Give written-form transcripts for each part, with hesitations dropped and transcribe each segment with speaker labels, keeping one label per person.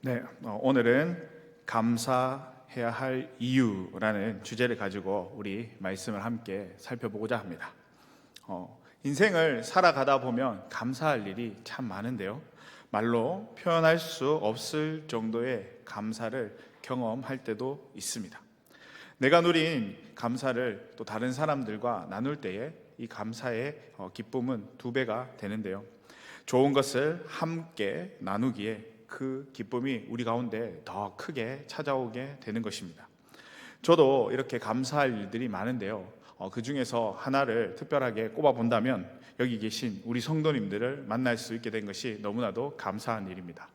Speaker 1: 네, 오늘은 감사해야 할 이유라는 주제를 가지고 우리 말씀을 함께 살펴보고자 합니다. 인생을 살아가다 보면 감사할 일이 참 많은데요. 말로 표현할 수 없을 정도의 감사를 경험할 때도 있습니다. 내가 누린 감사를 또 다른 사람들과 나눌 때에 이 감사의 기쁨은 2배가 되는데요. 좋은 것을 함께 나누기에 그 기쁨이 우리 가운데 더 크게 찾아오게 되는 것입니다. 저도 이렇게 감사할 일들이 많은데요. 그 중에서 하나를 특별하게 꼽아본다면 여기 계신 우리 성도님들을 만날 수 있게 된 것이 너무나도 감사한 일입니다.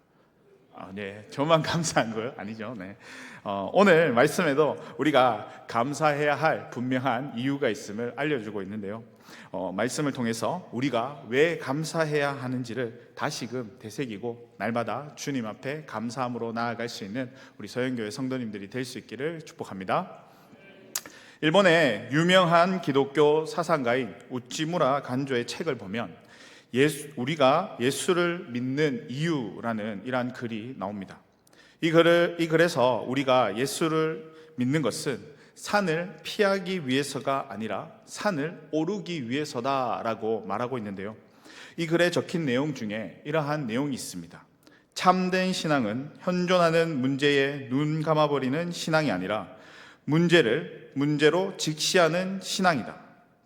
Speaker 1: 네, 저만 감사한 거요? 아니죠. 네. 오늘 말씀에도 우리가 감사해야 할 분명한 이유가 있음을 알려주고 있는데요. 말씀을 통해서 우리가 왜 감사해야 하는지를 다시금 되새기고 날마다 주님 앞에 감사함으로 나아갈 수 있는 우리 서영교회 성도님들이 될 수 있기를 축복합니다. 일본의 유명한 기독교 사상가인 우찌무라 간조의 책을 보면 우리가 예수를 믿는 이유라는 이러한 글이 나옵니다. 이 글에서 우리가 예수를 믿는 것은 산을 피하기 위해서가 아니라 산을 오르기 위해서다라고 말하고 있는데요. 이 글에 적힌 내용 중에 이러한 내용이 있습니다. 참된 신앙은 현존하는 문제에 눈 감아버리는 신앙이 아니라 문제를 문제로 직시하는 신앙이다.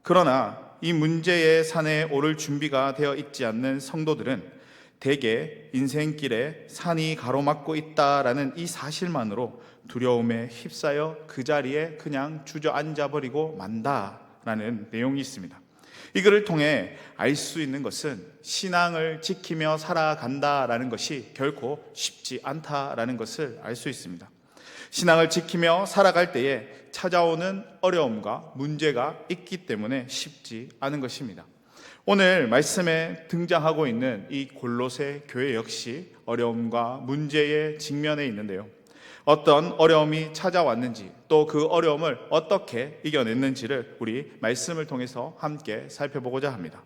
Speaker 1: 그러나 이 문제의 산에 오를 준비가 되어 있지 않는 성도들은 대개 인생길에 산이 가로막고 있다라는 이 사실만으로 두려움에 휩싸여 그 자리에 그냥 주저앉아 버리고 만다라는 내용이 있습니다. 이 글을 통해 알 수 있는 것은 신앙을 지키며 살아간다라는 것이 결코 쉽지 않다라는 것을 알 수 있습니다. 신앙을 지키며 살아갈 때에 찾아오는 어려움과 문제가 있기 때문에 쉽지 않은 것입니다. 오늘 말씀에 등장하고 있는 이 골로새 교회 역시 어려움과 문제에 직면해 있는데요. 어떤 어려움이 찾아왔는지 또 그 어려움을 어떻게 이겨냈는지를 우리 말씀을 통해서 함께 살펴보고자 합니다.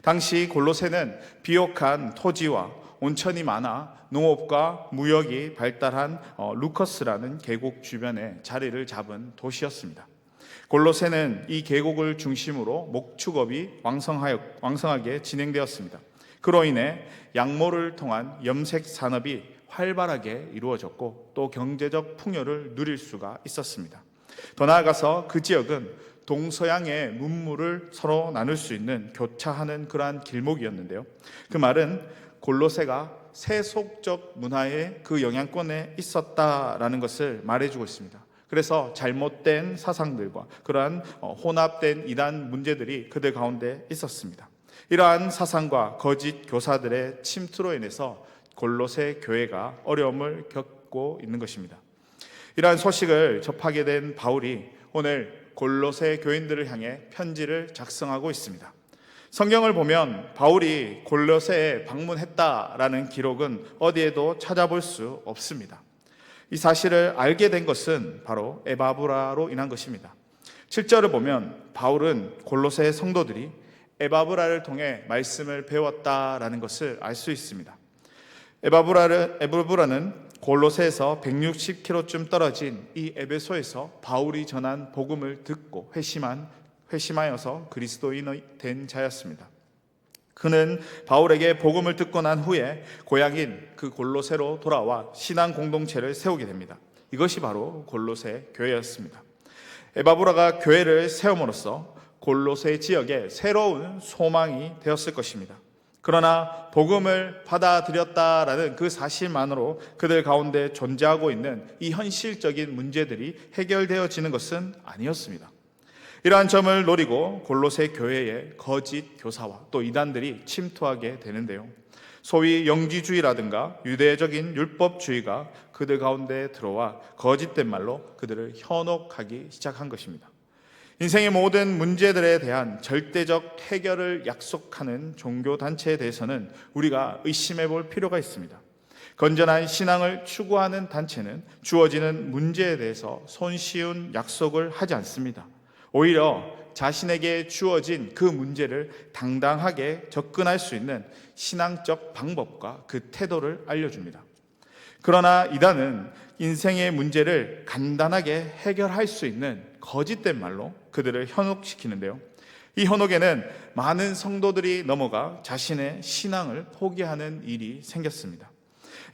Speaker 1: 당시 골로새는 비옥한 토지와 온천이 많아 농업과 무역이 발달한 루커스라는 계곡 주변에 자리를 잡은 도시였습니다. 골로새는 이 계곡을 중심으로 목축업이 왕성하게 진행되었습니다. 그로 인해 양모를 통한 염색 산업이 활발하게 이루어졌고 또 경제적 풍요를 누릴 수가 있었습니다. 더 나아가서 그 지역은 동서양의 문물을 서로 나눌 수 있는 교차하는 그러한 길목이었는데요. 그 말은 골로새가 세속적 문화의 그 영향권에 있었다라는 것을 말해주고 있습니다. 그래서 잘못된 사상들과 그러한 혼합된 이단 문제들이 그들 가운데 있었습니다. 이러한 사상과 거짓 교사들의 침투로 인해서 골로새 교회가 어려움을 겪고 있는 것입니다. 이러한 소식을 접하게 된 바울이 오늘 골로새 교인들을 향해 편지를 작성하고 있습니다. 성경을 보면 바울이 골로새에 방문했다라는 기록은 어디에도 찾아볼 수 없습니다. 이 사실을 알게 된 것은 바로 에바브라로 인한 것입니다. 7절을 보면 바울은 골로새 성도들이 에바브라를 통해 말씀을 배웠다라는 것을 알 수 있습니다. 에바브라는 골로새에서 160km쯤 떨어진 이 에베소에서 바울이 전한 복음을 듣고 회심하여서 그리스도인이 된 자였습니다. 그는 바울에게 복음을 듣고 난 후에 고향인 그 골로새로 돌아와 신앙 공동체를 세우게 됩니다. 이것이 바로 골로새 교회였습니다. 에바브라가 교회를 세움으로써 골로새 지역에 새로운 소망이 되었을 것입니다. 그러나 복음을 받아들였다라는 그 사실만으로 그들 가운데 존재하고 있는 이 현실적인 문제들이 해결되어지는 것은 아니었습니다. 이러한 점을 노리고 골로새 교회에 거짓 교사와 또 이단들이 침투하게 되는데요. 소위 영지주의라든가 유대적인 율법주의가 그들 가운데 들어와 거짓된 말로 그들을 현혹하기 시작한 것입니다. 인생의 모든 문제들에 대한 절대적 해결을 약속하는 종교단체에 대해서는 우리가 의심해 볼 필요가 있습니다. 건전한 신앙을 추구하는 단체는 주어지는 문제에 대해서 손쉬운 약속을 하지 않습니다. 오히려 자신에게 주어진 그 문제를 당당하게 접근할 수 있는 신앙적 방법과 그 태도를 알려줍니다. 그러나 이단은 인생의 문제를 간단하게 해결할 수 있는 거짓된 말로 그들을 현혹시키는데요. 이 현혹에는 많은 성도들이 넘어가 자신의 신앙을 포기하는 일이 생겼습니다.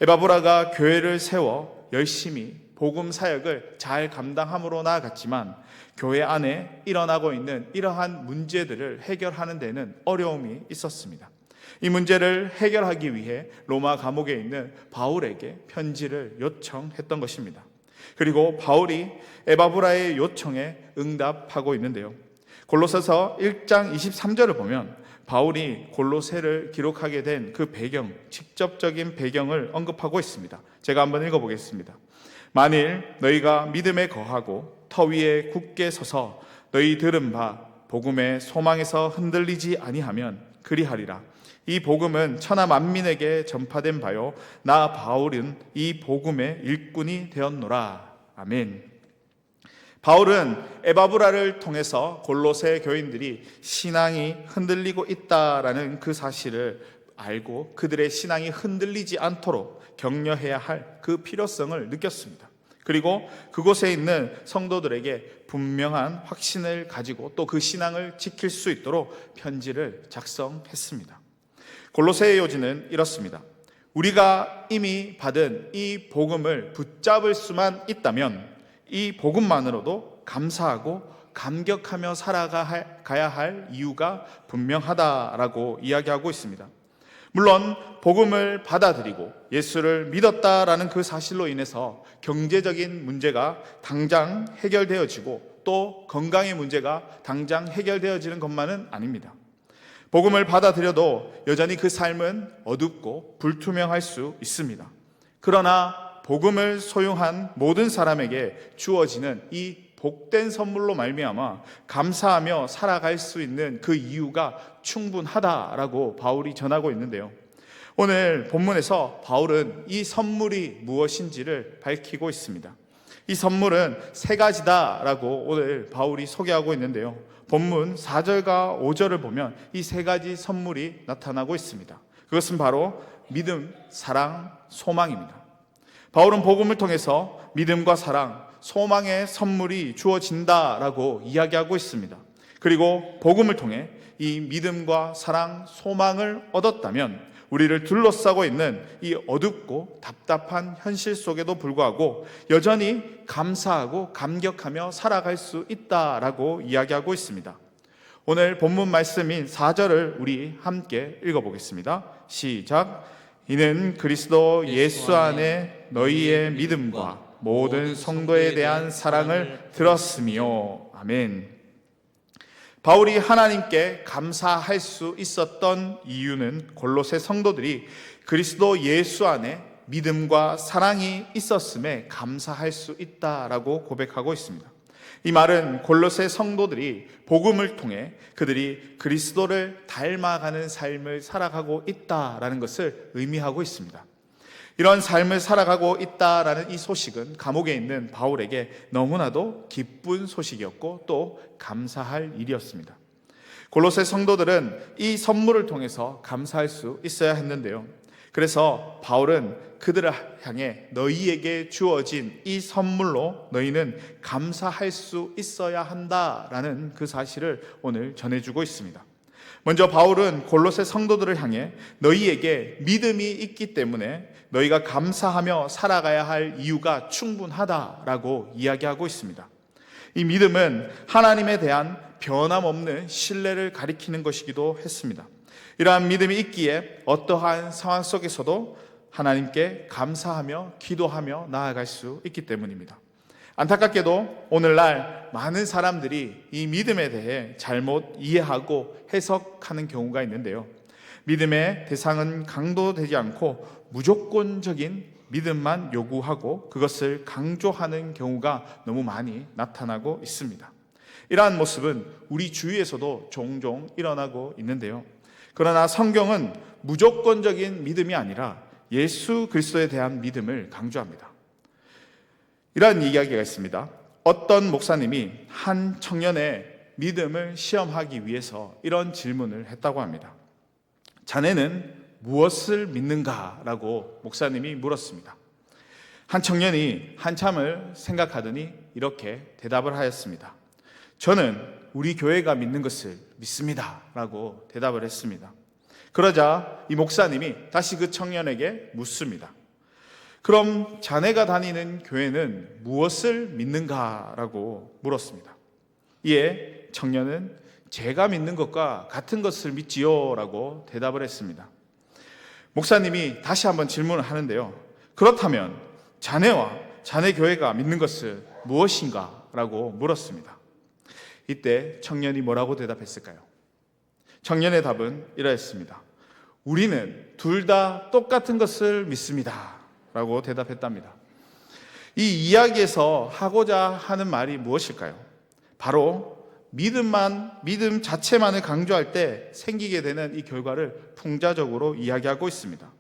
Speaker 1: 에바브라가 교회를 세워 열심히 복음 사역을 잘 감당함으로 나아갔지만 교회 안에 일어나고 있는 이러한 문제들을 해결하는 데는 어려움이 있었습니다. 이 문제를 해결하기 위해 로마 감옥에 있는 바울에게 편지를 요청했던 것입니다. 그리고 바울이 에바브라의 요청에 응답하고 있는데요. 골로새서 1장 23절을 보면 바울이 골로새를 기록하게 된 그 배경, 직접적인 배경을 언급하고 있습니다. 제가 한번 읽어보겠습니다. 만일 너희가 믿음에 거하고 터 위에 굳게 서서 너희 들은 바 복음의 소망에서 흔들리지 아니하면 그리하리라. 이 복음은 천하 만민에게 전파된 바요 나 바울은 이 복음의 일꾼이 되었노라. 아멘. 바울은 에바브라를 통해서 골로새 교인들이 신앙이 흔들리고 있다라는 그 사실을 알고 그들의 신앙이 흔들리지 않도록 격려해야 할 그 필요성을 느꼈습니다. 그리고 그곳에 있는 성도들에게 분명한 확신을 가지고 또 그 신앙을 지킬 수 있도록 편지를 작성했습니다. 골로새의 요지는 이렇습니다. 우리가 이미 받은 이 복음을 붙잡을 수만 있다면 이 복음만으로도 감사하고 감격하며 살아가야 할 이유가 분명하다라고 이야기하고 있습니다. 물론 복음을 받아들이고 예수를 믿었다라는 그 사실로 인해서 경제적인 문제가 당장 해결되어지고 또 건강의 문제가 당장 해결되어지는 것만은 아닙니다. 복음을 받아들여도 여전히 그 삶은 어둡고 불투명할 수 있습니다. 그러나 복음을 소유한 모든 사람에게 주어지는 이 복된 선물로 말미암아 감사하며 살아갈 수 있는 그 이유가 충분하다라고 바울이 전하고 있는데요. 오늘 본문에서 바울은 이 선물이 무엇인지를 밝히고 있습니다. 이 선물은 세 가지다라고 오늘 바울이 소개하고 있는데요. 본문 4절과 5절을 보면 이 세 가지 선물이 나타나고 있습니다. 그것은 바로 믿음, 사랑, 소망입니다. 바울은 복음을 통해서 믿음과 사랑, 소망의 선물이 주어진다라고 이야기하고 있습니다. 그리고 복음을 통해 이 믿음과 사랑, 소망을 얻었다면 우리를 둘러싸고 있는 이 어둡고 답답한 현실 속에도 불구하고 여전히 감사하고 감격하며 살아갈 수 있다라고 이야기하고 있습니다. 오늘 본문 말씀인 4절을 우리 함께 읽어보겠습니다. 시작. 이는 그리스도 예수 안에 너희의 믿음과 모든 성도에 대한 사랑을 들었으며. 아멘. 바울이 하나님께 감사할 수 있었던 이유는 골로새 성도들이 그리스도 예수 안에 믿음과 사랑이 있었음에 감사할 수 있다라고 고백하고 있습니다. 이 말은 골로새 성도들이 복음을 통해 그들이 그리스도를 닮아가는 삶을 살아가고 있다라는 것을 의미하고 있습니다. 이런 삶을 살아가고 있다라는 이 소식은 감옥에 있는 바울에게 너무나도 기쁜 소식이었고 또 감사할 일이었습니다. 골로새 성도들은 이 선물을 통해서 감사할 수 있어야 했는데요. 그래서 바울은 그들을 향해 너희에게 주어진 이 선물로 너희는 감사할 수 있어야 한다라는 그 사실을 오늘 전해주고 있습니다. 먼저 바울은 골로새 성도들을 향해 너희에게 믿음이 있기 때문에 너희가 감사하며 살아가야 할 이유가 충분하다라고 이야기하고 있습니다. 이 믿음은 하나님에 대한 변함없는 신뢰를 가리키는 것이기도 했습니다. 이러한 믿음이 있기에 어떠한 상황 속에서도 하나님께 감사하며 기도하며 나아갈 수 있기 때문입니다. 안타깝게도 오늘날 많은 사람들이 이 믿음에 대해 잘못 이해하고 해석하는 경우가 있는데요. 믿음의 대상은 강도되지 않고 무조건적인 믿음만 요구하고 그것을 강조하는 경우가 너무 많이 나타나고 있습니다. 이러한 모습은 우리 주위에서도 종종 일어나고 있는데요. 그러나 성경은 무조건적인 믿음이 아니라 예수 그리스도에 대한 믿음을 강조합니다. 이러한 이야기가 있습니다. 어떤 목사님이 한 청년의 믿음을 시험하기 위해서 이런 질문을 했다고 합니다. 자네는 무엇을 믿는가? 라고 목사님이 물었습니다. 한 청년이 한참을 생각하더니 이렇게 대답을 하였습니다. 저는 우리 교회가 믿는 것을 믿습니다 라고 대답을 했습니다. 그러자 이 목사님이 다시 그 청년에게 묻습니다. 그럼 자네가 다니는 교회는 무엇을 믿는가? 라고 물었습니다. 이에 청년은 제가 믿는 것과 같은 것을 믿지요 라고 대답을 했습니다. 목사님이 다시 한번 질문을 하는데요. 그렇다면 자네와 자네 교회가 믿는 것은 무엇인가? 라고 물었습니다. 이때 청년이 뭐라고 대답했을까요? 청년의 답은 이러했습니다. 우리는 둘 다 똑같은 것을 믿습니다 라고 대답했답니다. 이 이야기에서 하고자 하는 말이 무엇일까요? 바로 믿음 자체만을 강조할 때 생기게 되는 이 결과를 풍자적으로 이야기하고 있습니다.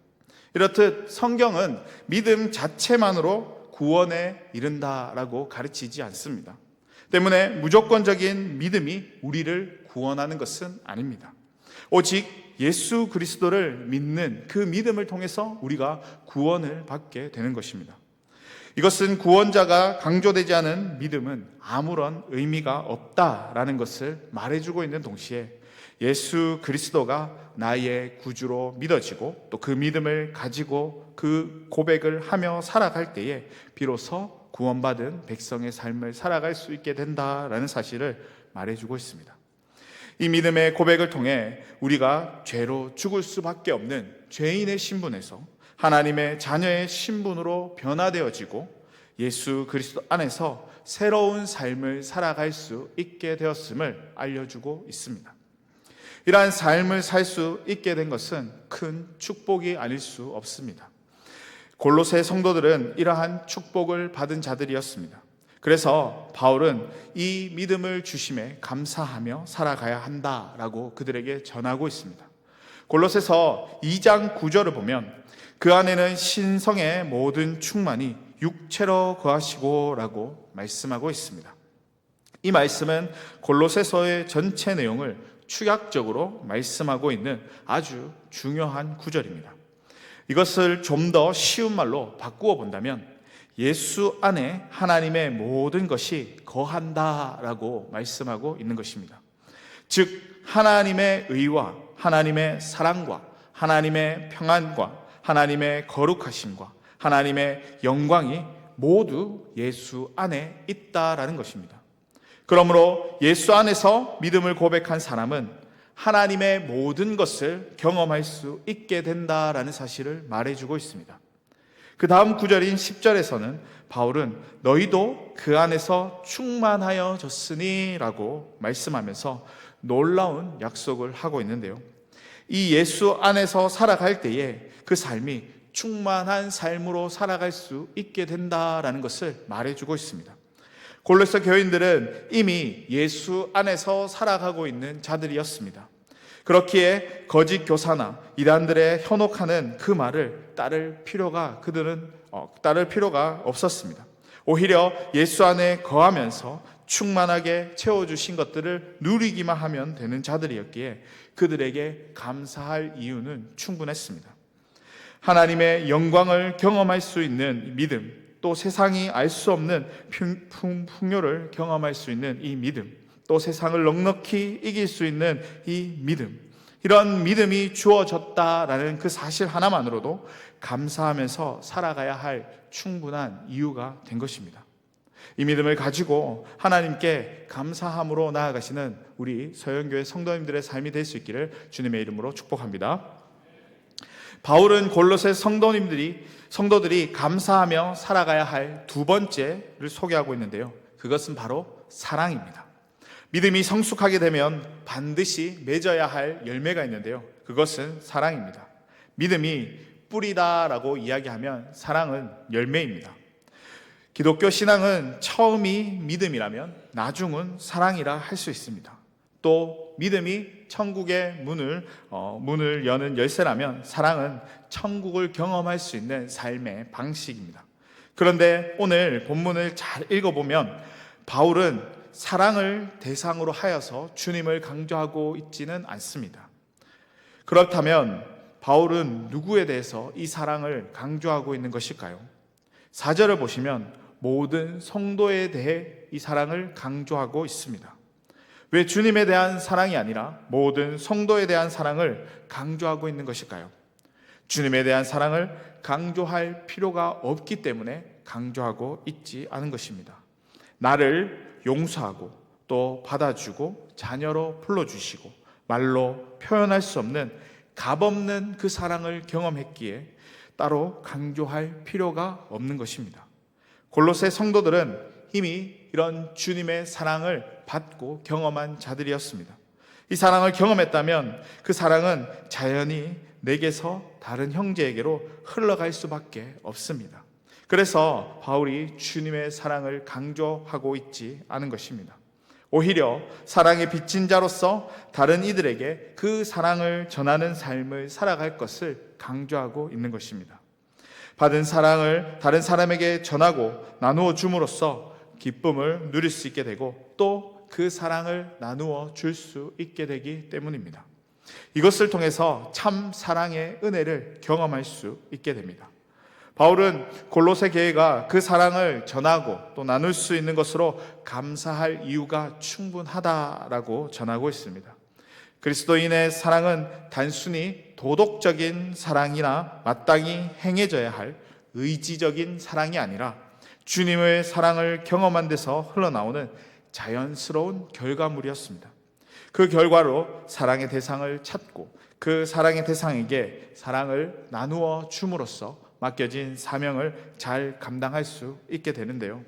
Speaker 1: 이렇듯 성경은 믿음 자체만으로 구원에 이른다라고 가르치지 않습니다. 때문에 무조건적인 믿음이 우리를 구원하는 것은 아닙니다. 오직 예수 그리스도를 믿는 그 믿음을 통해서 우리가 구원을 받게 되는 것입니다. 이것은 구원자가 강조되지 않은 믿음은 아무런 의미가 없다라는 것을 말해주고 있는 동시에 예수 그리스도가 나의 구주로 믿어지고 또 그 믿음을 가지고 그 고백을 하며 살아갈 때에 비로소 구원받은 백성의 삶을 살아갈 수 있게 된다라는 사실을 말해주고 있습니다. 이 믿음의 고백을 통해 우리가 죄로 죽을 수밖에 없는 죄인의 신분에서 하나님의 자녀의 신분으로 변화되어지고 예수 그리스도 안에서 새로운 삶을 살아갈 수 있게 되었음을 알려주고 있습니다. 이러한 삶을 살 수 있게 된 것은 큰 축복이 아닐 수 없습니다. 골로새 성도들은 이러한 축복을 받은 자들이었습니다. 그래서 바울은 이 믿음을 주심에 감사하며 살아가야 한다라고 그들에게 전하고 있습니다. 골로새서 2장 9절을 보면 그 안에는 신성의 모든 충만이 육체로 거하시고 라고 말씀하고 있습니다. 이 말씀은 골로새서의 전체 내용을 축약적으로 말씀하고 있는 아주 중요한 구절입니다. 이것을 좀 더 쉬운 말로 바꾸어 본다면 예수 안에 하나님의 모든 것이 거한다라고 말씀하고 있는 것입니다. 즉 하나님의 의와 하나님의 사랑과 하나님의 평안과 하나님의 거룩하심과 하나님의 영광이 모두 예수 안에 있다라는 것입니다. 그러므로 예수 안에서 믿음을 고백한 사람은 하나님의 모든 것을 경험할 수 있게 된다라는 사실을 말해주고 있습니다. 그 다음 구절인 10절에서는 바울은 너희도 그 안에서 충만하여졌으니 라고 말씀하면서 놀라운 약속을 하고 있는데요. 이 예수 안에서 살아갈 때에 그 삶이 충만한 삶으로 살아갈 수 있게 된다라는 것을 말해주고 있습니다. 골로새 교인들은 이미 예수 안에서 살아가고 있는 자들이었습니다. 그렇기에 거짓 교사나 이단들의 현혹하는 그 말을 따를 필요가 없었습니다. 오히려 예수 안에 거하면서 충만하게 채워주신 것들을 누리기만 하면 되는 자들이었기에 그들에게 감사할 이유는 충분했습니다. 하나님의 영광을 경험할 수 있는 믿음, 또 세상이 알 수 없는 풍요를 경험할 수 있는 이 믿음, 또 세상을 넉넉히 이길 수 있는 이 믿음, 이런 믿음이 주어졌다라는 그 사실 하나만으로도 감사하면서 살아가야 할 충분한 이유가 된 것입니다. 이 믿음을 가지고 하나님께 감사함으로 나아가시는 우리 서영교회 성도님들의 삶이 될 수 있기를 주님의 이름으로 축복합니다. 바울은 골로새 성도들이 감사하며 살아가야 할 두 번째를 소개하고 있는데요. 그것은 바로 사랑입니다. 믿음이 성숙하게 되면 반드시 맺어야 할 열매가 있는데요. 그것은 사랑입니다. 믿음이 뿌리다라고 이야기하면 사랑은 열매입니다. 기독교 신앙은 처음이 믿음이라면 나중은 사랑이라 할 수 있습니다. 또 믿음이 천국의 문을 여는 열쇠라면 사랑은 천국을 경험할 수 있는 삶의 방식입니다. 그런데 오늘 본문을 잘 읽어보면 바울은 사랑을 대상으로 하여서 주님을 강조하고 있지는 않습니다. 그렇다면 바울은 누구에 대해서 이 사랑을 강조하고 있는 것일까요? 4절을 보시면 모든 성도에 대해 이 사랑을 강조하고 있습니다. 왜 주님에 대한 사랑이 아니라 모든 성도에 대한 사랑을 강조하고 있는 것일까요? 주님에 대한 사랑을 강조할 필요가 없기 때문에 강조하고 있지 않은 것입니다. 나를 용서하고 또 받아주고 자녀로 불러주시고 말로 표현할 수 없는 값없는 그 사랑을 경험했기에 따로 강조할 필요가 없는 것입니다. 골로새 성도들은 이미 이런 주님의 사랑을 받고 경험한 자들이었습니다. 이 사랑을 경험했다면 그 사랑은 자연히 내게서 다른 형제에게로 흘러갈 수밖에 없습니다. 그래서 바울이 주님의 사랑을 강조하고 있지 않은 것입니다. 오히려 사랑에 빚진 자로서 다른 이들에게 그 사랑을 전하는 삶을 살아갈 것을 강조하고 있는 것입니다. 받은 사랑을 다른 사람에게 전하고 나누어 줌으로써 기쁨을 누릴 수 있게 되고 또 그 사랑을 나누어 줄 수 있게 되기 때문입니다. 이것을 통해서 참 사랑의 은혜를 경험할 수 있게 됩니다. 바울은 골로새 교회가 그 사랑을 전하고 또 나눌 수 있는 것으로 감사할 이유가 충분하다라고 전하고 있습니다. 그리스도인의 사랑은 단순히 도덕적인 사랑이나 마땅히 행해져야 할 의지적인 사랑이 아니라 주님의 사랑을 경험한 데서 흘러나오는 자연스러운 결과물이었습니다. 그 결과로 사랑의 대상을 찾고 그 사랑의 대상에게 사랑을 나누어 줌으로써 맡겨진 사명을 잘 감당할 수 있게 되는데요.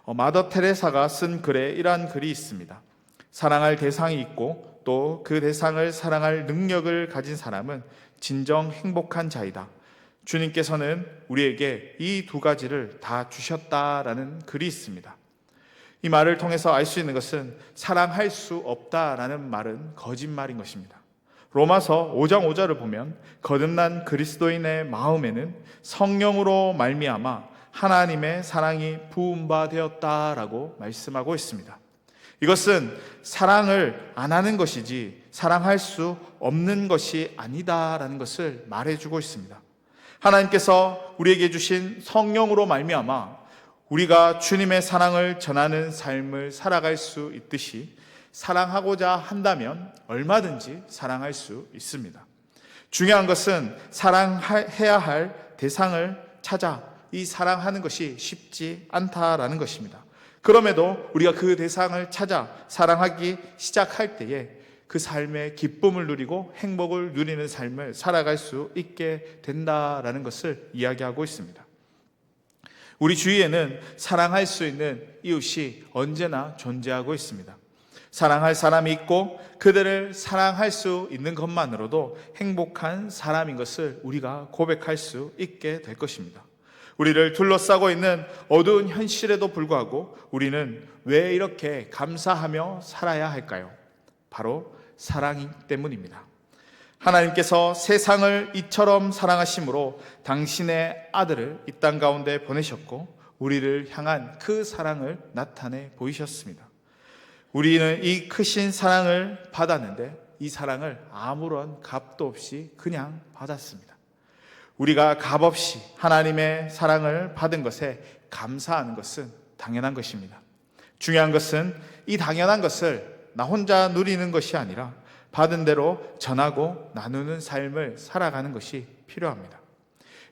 Speaker 1: 마더 테레사가 쓴 글에 이러한 글이 있습니다. 사랑할 대상이 있고 또 그 대상을 사랑할 능력을 가진 사람은 진정 행복한 자이다. 주님께서는 우리에게 이 두 가지를 다 주셨다라는 글이 있습니다. 이 말을 통해서 알 수 있는 것은 사랑할 수 없다라는 말은 거짓말인 것입니다. 로마서 5장 5절을 보면 거듭난 그리스도인의 마음에는 성령으로 말미암아 하나님의 사랑이 부은 바 되었다라고 말씀하고 있습니다. 이것은 사랑을 안 하는 것이지 사랑할 수 없는 것이 아니다라는 것을 말해주고 있습니다. 하나님께서 우리에게 주신 성령으로 말미암아 우리가 주님의 사랑을 전하는 삶을 살아갈 수 있듯이 사랑하고자 한다면 얼마든지 사랑할 수 있습니다. 중요한 것은 사랑해야 할 대상을 찾아 이 사랑하는 것이 쉽지 않다라는 것입니다. 그럼에도 우리가 그 대상을 찾아 사랑하기 시작할 때에 그 삶의 기쁨을 누리고 행복을 누리는 삶을 살아갈 수 있게 된다라는 것을 이야기하고 있습니다. 우리 주위에는 사랑할 수 있는 이웃이 언제나 존재하고 있습니다. 사랑할 사람이 있고 그들을 사랑할 수 있는 것만으로도 행복한 사람인 것을 우리가 고백할 수 있게 될 것입니다. 우리를 둘러싸고 있는 어두운 현실에도 불구하고 우리는 왜 이렇게 감사하며 살아야 할까요? 바로 사랑이기 때문입니다. 하나님께서 세상을 이처럼 사랑하심으로 당신의 아들을 이 땅 가운데 보내셨고 우리를 향한 그 사랑을 나타내 보이셨습니다. 우리는 이 크신 사랑을 받았는데 이 사랑을 아무런 값도 없이 그냥 받았습니다. 우리가 값없이 하나님의 사랑을 받은 것에 감사하는 것은 당연한 것입니다. 중요한 것은 이 당연한 것을 나 혼자 누리는 것이 아니라 받은 대로 전하고 나누는 삶을 살아가는 것이 필요합니다.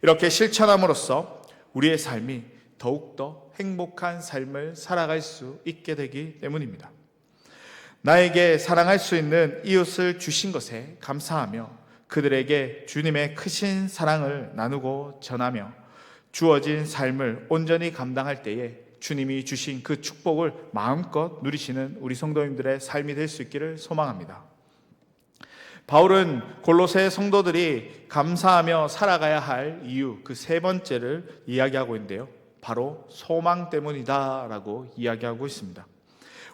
Speaker 1: 이렇게 실천함으로써 우리의 삶이 더욱더 행복한 삶을 살아갈 수 있게 되기 때문입니다. 나에게 사랑할 수 있는 이웃을 주신 것에 감사하며 그들에게 주님의 크신 사랑을 나누고 전하며 주어진 삶을 온전히 감당할 때에 주님이 주신 그 축복을 마음껏 누리시는 우리 성도님들의 삶이 될 수 있기를 소망합니다. 바울은 골로새 성도들이 감사하며 살아가야 할 이유 그 세 번째를 이야기하고 있는데요. 바로 소망 때문이다라고 이야기하고 있습니다.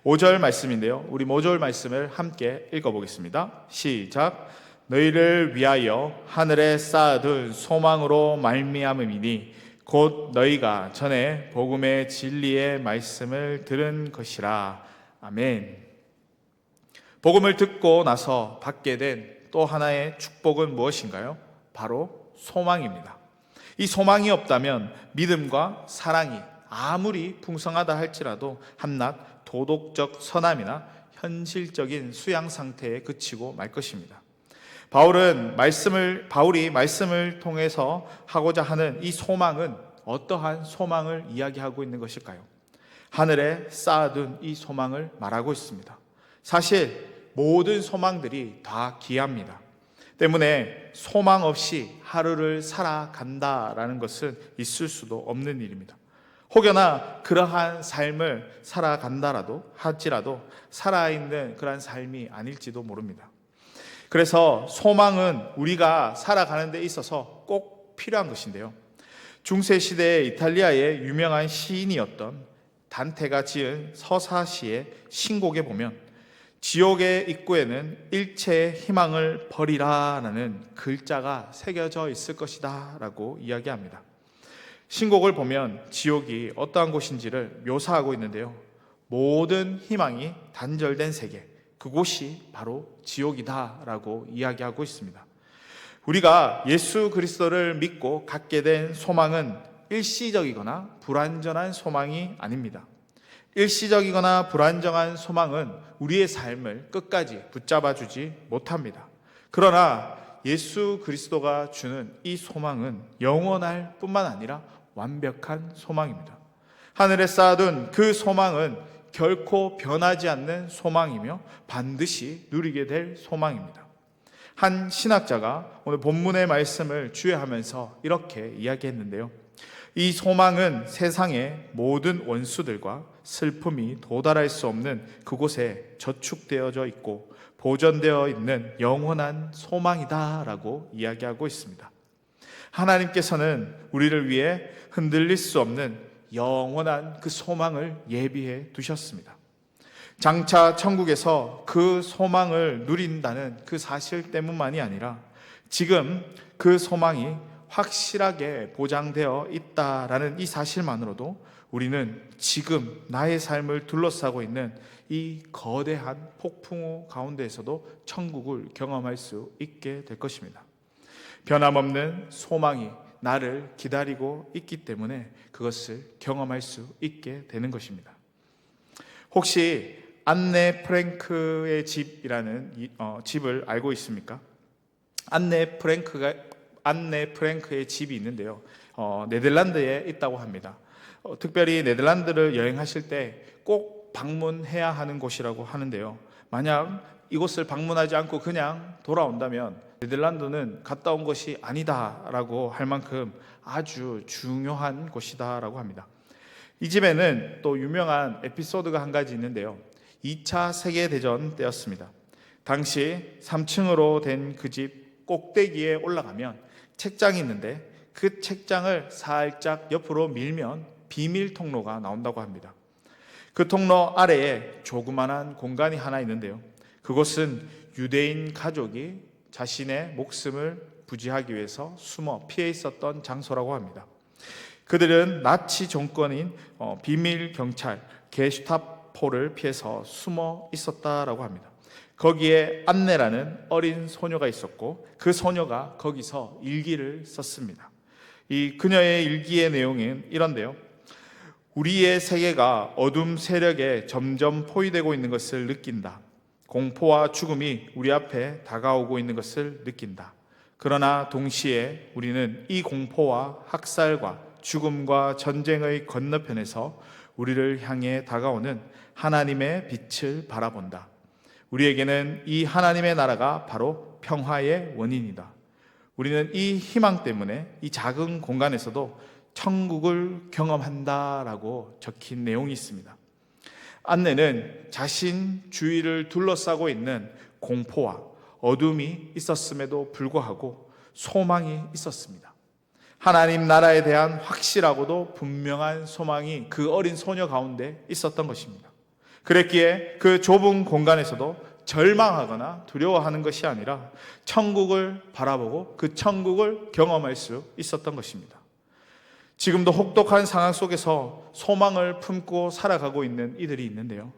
Speaker 1: 5절 말씀인데요. 우리 5절 말씀을 함께 읽어보겠습니다. 시작. 너희를 위하여 하늘에 쌓아둔 소망으로 말미암음이니 곧 너희가 전에 복음의 진리의 말씀을 들은 것이라. 아멘. 복음을 듣고 나서 받게 된 또 하나의 축복은 무엇인가요? 바로 소망입니다. 이 소망이 없다면 믿음과 사랑이 아무리 풍성하다 할지라도 한낱 도덕적 선함이나 현실적인 수양 상태에 그치고 말 것입니다. 바울이 말씀을 통해서 하고자 하는 이 소망은 어떠한 소망을 이야기하고 있는 것일까요? 하늘에 쌓아둔 이 소망을 말하고 있습니다. 사실 모든 소망들이 다 귀합니다. 때문에 소망 없이 하루를 살아간다라는 것은 있을 수도 없는 일입니다. 혹여나 그러한 삶을 살아간다라도 할지라도 살아있는 그러한 삶이 아닐지도 모릅니다. 그래서 소망은 우리가 살아가는 데 있어서 꼭 필요한 것인데요. 중세시대 이탈리아의 유명한 시인이었던 단테가 지은 서사시의 신곡에 보면 지옥의 입구에는 일체의 희망을 버리라 라는 글자가 새겨져 있을 것이다 라고 이야기합니다. 신곡을 보면 지옥이 어떠한 곳인지를 묘사하고 있는데요. 모든 희망이 단절된 세계, 그곳이 바로 지옥이다 라고 이야기하고 있습니다. 우리가 예수 그리스도를 믿고 갖게 된 소망은 일시적이거나 불완전한 소망이 아닙니다. 일시적이거나 불안정한 소망은 우리의 삶을 끝까지 붙잡아 주지 못합니다. 그러나 예수 그리스도가 주는 이 소망은 영원할 뿐만 아니라 완벽한 소망입니다. 하늘에 쌓아둔 그 소망은 결코 변하지 않는 소망이며 반드시 누리게 될 소망입니다. 한 신학자가 오늘 본문의 말씀을 주의하면서 이렇게 이야기했는데요. 이 소망은 세상의 모든 원수들과 슬픔이 도달할 수 없는 그곳에 저축되어져 있고 보존되어 있는 영원한 소망이다 라고 이야기하고 있습니다. 하나님께서는 우리를 위해 흔들릴 수 없는 영원한 그 소망을 예비해 두셨습니다. 장차 천국에서 그 소망을 누린다는 그 사실 때문만이 아니라 지금 그 소망이 확실하게 보장되어 있다라는 이 사실만으로도 우리는 지금 나의 삶을 둘러싸고 있는 이 거대한 폭풍우 가운데에서도 천국을 경험할 수 있게 될 것입니다. 변함없는 소망이 나를 기다리고 있기 때문에 그것을 경험할 수 있게 되는 것입니다. 혹시 안네 프랭크의 집이라는 집을 알고 있습니까? 안네 프랭크의 집이 있는데요. 네덜란드에 있다고 합니다. 특별히 네덜란드를 여행하실 때 꼭 방문해야 하는 곳이라고 하는데요. 만약 이곳을 방문하지 않고 그냥 돌아온다면 네덜란드는 갔다 온 것이 아니다라고 할 만큼 아주 중요한 곳이다라고 합니다. 이 집에는 또 유명한 에피소드가 한 가지 있는데요. 2차 세계대전 때였습니다. 당시 3층으로 된 그 집 꼭대기에 올라가면 책장이 있는데 그 책장을 살짝 옆으로 밀면 비밀 통로가 나온다고 합니다. 그 통로 아래에 조그만한 공간이 하나 있는데요. 그곳은 유대인 가족이 자신의 목숨을 부지하기 위해서 숨어 피해 있었던 장소라고 합니다. 그들은 나치 정권인 비밀 경찰 게슈타포를 피해서 숨어 있었다라고 합니다. 거기에 안네라는 어린 소녀가 있었고 그 소녀가 거기서 일기를 썼습니다. 이 그녀의 일기의 내용은 이런데요. 우리의 세계가 어둠 세력에 점점 포위되고 있는 것을 느낀다. 공포와 죽음이 우리 앞에 다가오고 있는 것을 느낀다. 그러나 동시에 우리는 이 공포와 학살과 죽음과 전쟁의 건너편에서 우리를 향해 다가오는 하나님의 빛을 바라본다. 우리에게는 이 하나님의 나라가 바로 평화의 원인이다. 우리는 이 희망 때문에 이 작은 공간에서도 천국을 경험한다라고 적힌 내용이 있습니다. 안네는 자신 주위를 둘러싸고 있는 공포와 어둠이 있었음에도 불구하고 소망이 있었습니다. 하나님 나라에 대한 확실하고도 분명한 소망이 그 어린 소녀 가운데 있었던 것입니다. 그랬기에 그 좁은 공간에서도 절망하거나 두려워하는 것이 아니라 천국을 바라보고 그 천국을 경험할 수 있었던 것입니다. 지금도 혹독한 상황 속에서 소망을 품고 살아가고 있는 이들이 있는데요.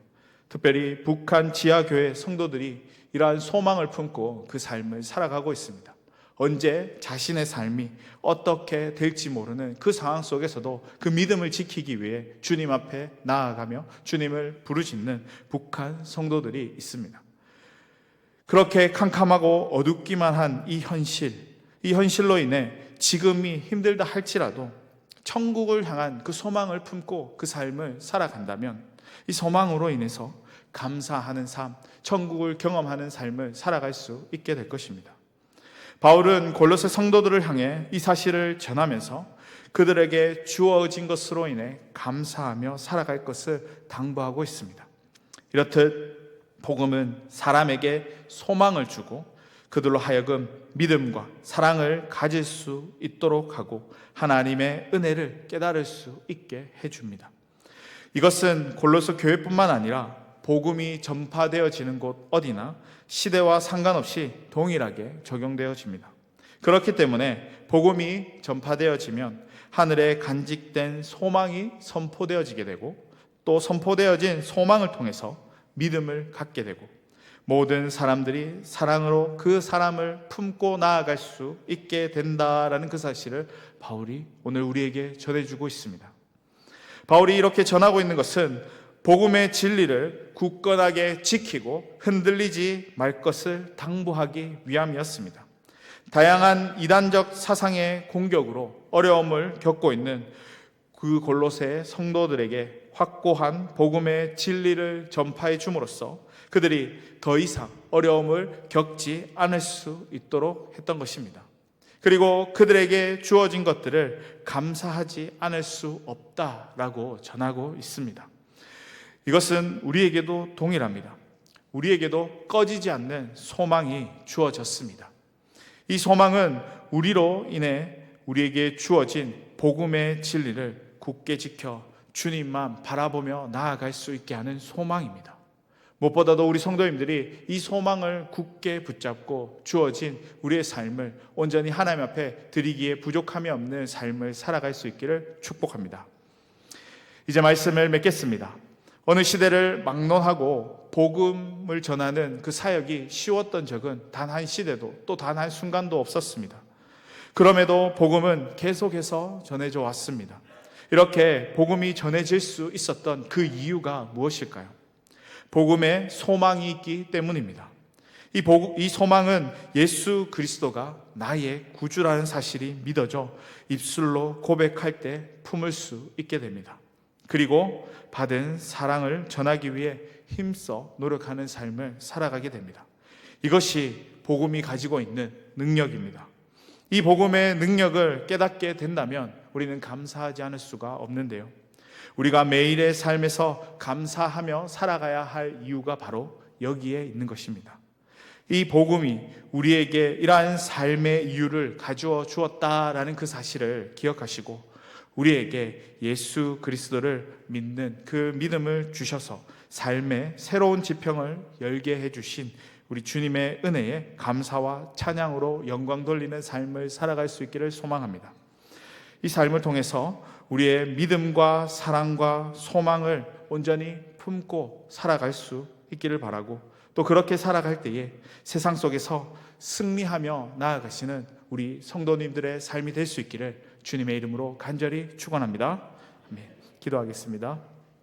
Speaker 1: 특별히 북한 지하교회 성도들이 이러한 소망을 품고 그 삶을 살아가고 있습니다. 언제 자신의 삶이 어떻게 될지 모르는 그 상황 속에서도 그 믿음을 지키기 위해 주님 앞에 나아가며 주님을 부르짖는 북한 성도들이 있습니다. 그렇게 캄캄하고 어둡기만 한 이 현실로 인해 지금이 힘들다 할지라도 천국을 향한 그 소망을 품고 그 삶을 살아간다면 이 소망으로 인해서 감사하는 삶, 천국을 경험하는 삶을 살아갈 수 있게 될 것입니다. 바울은 골로새 성도들을 향해 이 사실을 전하면서 그들에게 주어진 것으로 인해 감사하며 살아갈 것을 당부하고 있습니다. 이렇듯 복음은 사람에게 소망을 주고 그들로 하여금 믿음과 사랑을 가질 수 있도록 하고 하나님의 은혜를 깨달을 수 있게 해줍니다. 이것은 골로새 교회뿐만 아니라 복음이 전파되어지는 곳 어디나 시대와 상관없이 동일하게 적용되어집니다. 그렇기 때문에 복음이 전파되어지면 하늘에 간직된 소망이 선포되어지게 되고 또 선포되어진 소망을 통해서 믿음을 갖게 되고 모든 사람들이 사랑으로 그 사람을 품고 나아갈 수 있게 된다라는 그 사실을 바울이 오늘 우리에게 전해주고 있습니다. 바울이 이렇게 전하고 있는 것은 복음의 진리를 굳건하게 지키고 흔들리지 말 것을 당부하기 위함이었습니다. 다양한 이단적 사상의 공격으로 어려움을 겪고 있는 그 골로새 성도들에게 확고한 복음의 진리를 전파해 줌으로써 그들이 더 이상 어려움을 겪지 않을 수 있도록 했던 것입니다. 그리고 그들에게 주어진 것들을 감사하지 않을 수 없다라고 전하고 있습니다. 이것은 우리에게도 동일합니다. 우리에게도 꺼지지 않는 소망이 주어졌습니다. 이 소망은 우리로 인해 우리에게 주어진 복음의 진리를 굳게 지켜 주님만 바라보며 나아갈 수 있게 하는 소망입니다. 무엇보다도 우리 성도님들이 이 소망을 굳게 붙잡고 주어진 우리의 삶을 온전히 하나님 앞에 드리기에 부족함이 없는 삶을 살아갈 수 있기를 축복합니다. 이제 말씀을 맺겠습니다. 어느 시대를 막론하고 복음을 전하는 그 사역이 쉬웠던 적은 단 한 시대도 또 단 한 순간도 없었습니다. 그럼에도 복음은 계속해서 전해져 왔습니다. 이렇게 복음이 전해질 수 있었던 그 이유가 무엇일까요? 복음에 소망이 있기 때문입니다. 이 소망은 예수 그리스도가 나의 구주라는 사실이 믿어져 입술로 고백할 때 품을 수 있게 됩니다. 그리고 받은 사랑을 전하기 위해 힘써 노력하는 삶을 살아가게 됩니다. 이것이 복음이 가지고 있는 능력입니다. 이 복음의 능력을 깨닫게 된다면 우리는 감사하지 않을 수가 없는데요. 우리가 매일의 삶에서 감사하며 살아가야 할 이유가 바로 여기에 있는 것입니다. 이 복음이 우리에게 이러한 삶의 이유를 가주어 주었다라는 그 사실을 기억하시고 우리에게 예수 그리스도를 믿는 그 믿음을 주셔서 삶의 새로운 지평을 열게 해주신 우리 주님의 은혜에 감사와 찬양으로 영광 돌리는 삶을 살아갈 수 있기를 소망합니다. 이 삶을 통해서 우리의 믿음과 사랑과 소망을 온전히 품고 살아갈 수 있기를 바라고 또 그렇게 살아갈 때에 세상 속에서 승리하며 나아가시는 우리 성도님들의 삶이 될 수 있기를 주님의 이름으로 간절히 축원합니다. 기도하겠습니다.